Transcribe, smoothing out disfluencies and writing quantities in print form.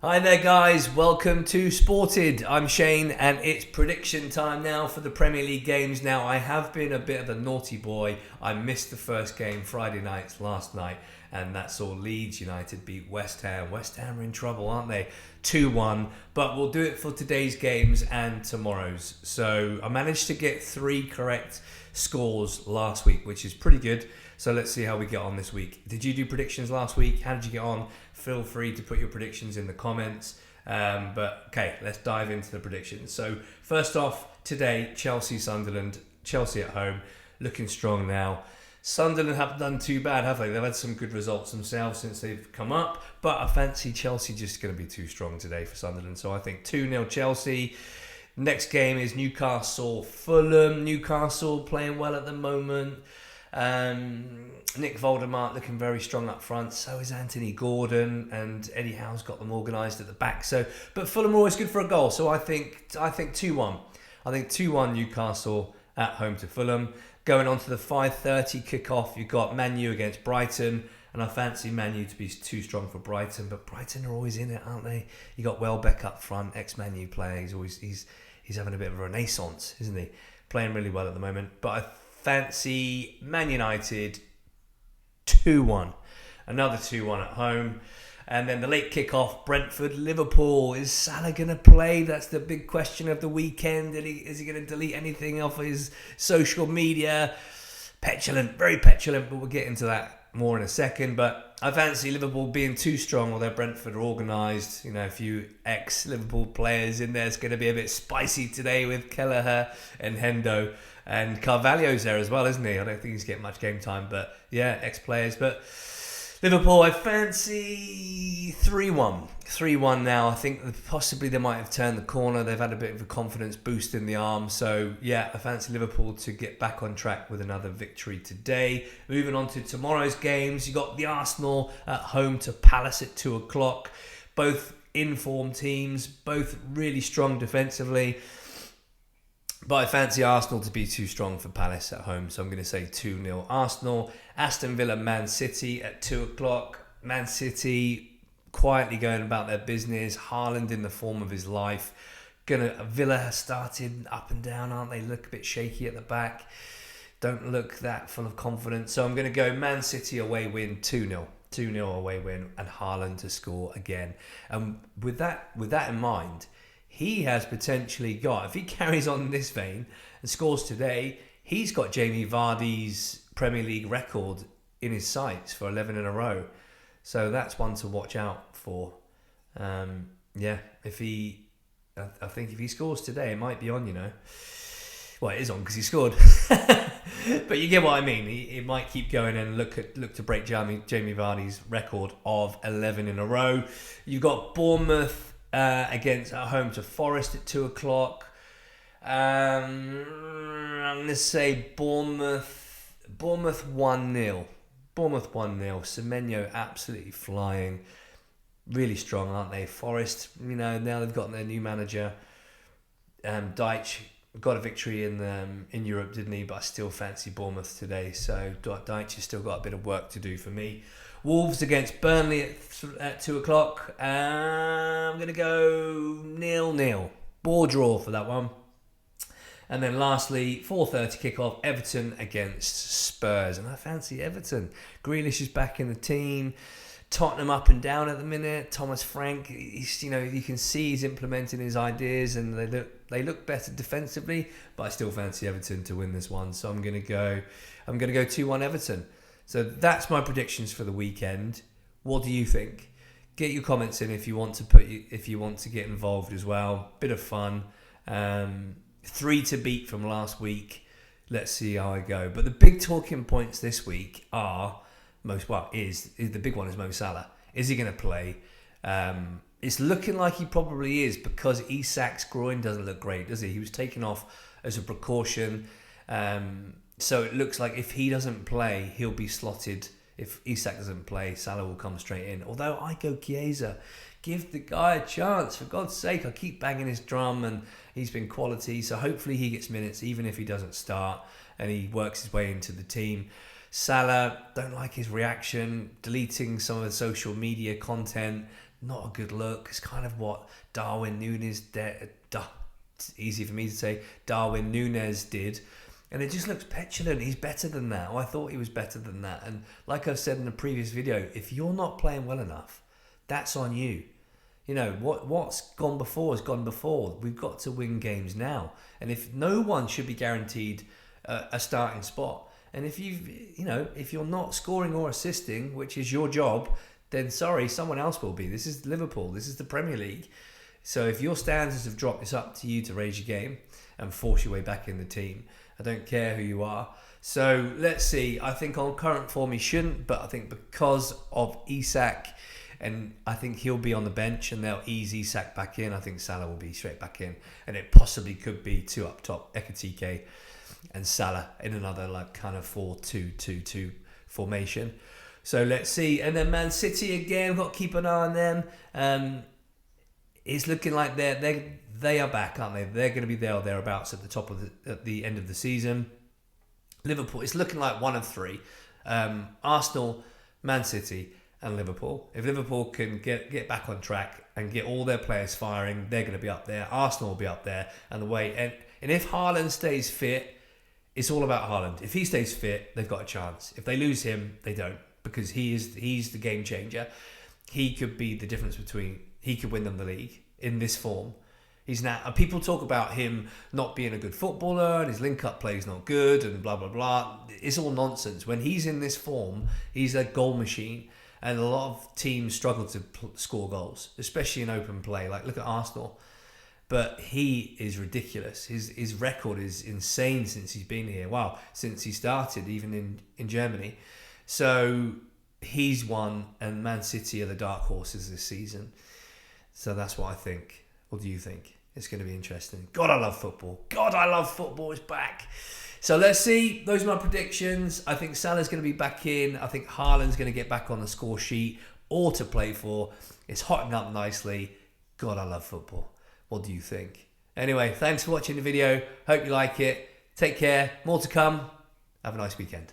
Hi there guys, welcome to Sported. I'm Shane and it's prediction time now for the Premier League games. Now I have been a bit of a naughty boy. I missed the first game Friday night last night and that saw Leeds United beat West Ham. West Ham are in trouble, aren't they? 2-1, but we'll do it for today's games and tomorrow's. So I managed to get 3 correct scores last week, which is pretty good. So let's see how we get on this week. Did you do predictions last week? How did you get on? Feel free to put your predictions in the comments. But okay, let's dive into the predictions. So first off, today, Chelsea-Sunderland. Chelsea at home, looking strong now. Sunderland haven't done too bad, have they? They've had some good results themselves since they've come up. But I fancy Chelsea just going to be too strong today for Sunderland. So I think 2-0 Chelsea. Next game is Newcastle-Fulham. Newcastle playing well at the moment. Nick Voldemort looking very strong up front. So is Anthony Gordon, and Eddie Howe's got them organised at the back. But Fulham are always good for a goal. So I think 2-1. I think 2-1 Newcastle at home to Fulham. Going on to the 5:30 kickoff, you've got Man U against Brighton, and I fancy Man U to be too strong for Brighton. But Brighton are always in it, aren't they? You got Welbeck up front, ex-Man U player. He's having a bit of a renaissance, isn't he? Playing really well at the moment. But I fancy Man United 2-1. Another 2-1 at home. And then the late kickoff, Brentford-Liverpool. Is Salah going to play? That's the big question of the weekend. Is he going to delete anything off his social media? Petulant, very petulant, but we'll get into that more in a second. But I fancy Liverpool being too strong, although Brentford are organised. You know, a few ex-Liverpool players in there. It's going to be a bit spicy today with Kelleher and Hendo. And Carvalho's there as well, isn't he? I don't think he's getting much game time, but yeah, ex-players. But Liverpool, I fancy 3-1. 3-1 now. I think possibly they might have turned the corner. They've had a bit of a confidence boost in the arm. So, yeah, I fancy Liverpool to get back on track with another victory today. Moving on to tomorrow's games, you got the Arsenal at home to Palace at 2 o'clock. Both in-form teams, both really strong defensively. But I fancy Arsenal to be too strong for Palace at home, so I'm going to say 2-0 Arsenal. Aston Villa, Man City at 2 o'clock. Man City quietly going about their business. Haaland in the form of his life. Villa has started up and down, aren't they? Look a bit shaky at the back. Don't look that full of confidence. So I'm going to go Man City away win 2-0. 2-0 away win and Haaland to score again. And with that in mind, he has potentially got, if he carries on in this vein and scores today, he's got Jamie Vardy's Premier League record in his sights for 11 in a row. So that's one to watch out for. I think if he scores today, it might be on, you know. Well, it is on because he scored. But you get what I mean. He might keep going and look to break Jamie Vardy's record of 11 in a row. You've got Bournemouth against at home to Forest at 2 o'clock. I'm going to say Bournemouth 1-0. Bournemouth 1-0. Semenyo absolutely flying. Really strong, aren't they? Forest, you know, now they've got their new manager. Deitch got a victory in Europe, didn't he? But I still fancy Bournemouth today. So Deitch has still got a bit of work to do for me. Wolves against Burnley at 2 o'clock. I'm going to go 0-0. Ball draw for that one. And then lastly, 4:30 kickoff, Everton against Spurs. And I fancy Everton. Grealish is back in the team. Tottenham up and down at the minute. Thomas Frank, you can see he's implementing his ideas and they look better defensively. But I still fancy Everton to win this one. So I'm going to go 2-1 Everton. So that's my predictions for the weekend. What do you think? Get your comments in if you want to get involved as well. Bit of fun. 3 to beat from last week. Let's see how I go. But the big talking points this week are the big one is Mo Salah. Is he going to play? It's looking like he probably is because Isak's groin doesn't look great, does he? He was taken off as a precaution. So it looks like if he doesn't play, he'll be slotted. If Isak doesn't play, Salah will come straight in. Although I go Chiesa. Give the guy a chance. For God's sake, I keep banging his drum and he's been quality. So hopefully he gets minutes even if he doesn't start and he works his way into the team. Salah, don't like his reaction, deleting some of the social media content. not a good look. It's kind of what Darwin Núñez it's easy for me to say, Darwin Núñez did. And it just looks petulant. He's better than that. I thought he was better than that. And like I've said in the previous video, if you're not playing well enough, that's on you. You know, what's gone before has gone before. We've got to win games now. And if no one should be guaranteed a starting spot. And if if you're not scoring or assisting, which is your job, then sorry, someone else will be. This is Liverpool. This is the Premier League. So if your standards have dropped, it's up to you to raise your game and force your way back in the team. I don't care who you are. So let's see. I think on current form he shouldn't, but I think because of Isak, and I think he'll be on the bench and they'll ease Isak back in. I think Salah will be straight back in, and it possibly could be two up top, Ekitike and Salah in another like kind of 4-2-2-2 formation. So let's see. And then Man City again, got to keep an eye on them. It's looking like they are back, aren't they? They're going to be there or thereabouts at the top of at the end of the season. Liverpool, it's looking like one of three: Arsenal, Man City, and Liverpool. If Liverpool can get back on track and get all their players firing, they're going to be up there. Arsenal will be up there, and if Haaland stays fit, it's all about Haaland. If he stays fit, they've got a chance. If they lose him, they don't, because he's the game changer. He could be the difference between. He could win them the league in this form. He's now. People talk about him not being a good footballer and his link-up play is not good and blah blah blah. It's all nonsense. When he's in this form, he's a goal machine, and a lot of teams struggle to score goals, especially in open play. Like look at Arsenal, but he is ridiculous. His record is insane since he's been here. Wow, since he started, even in Germany. So he's one, and Man City are the dark horses this season. So that's what I think. What do you think? It's going to be interesting. God, I love football. God, I love football. It's back. So let's see. Those are my predictions. I think Salah's going to be back in. I think Haaland's going to get back on the score sheet. All to play for. It's hotting up nicely. God, I love football. What do you think? Anyway, thanks for watching the video. Hope you like it. Take care. More to come. Have a nice weekend.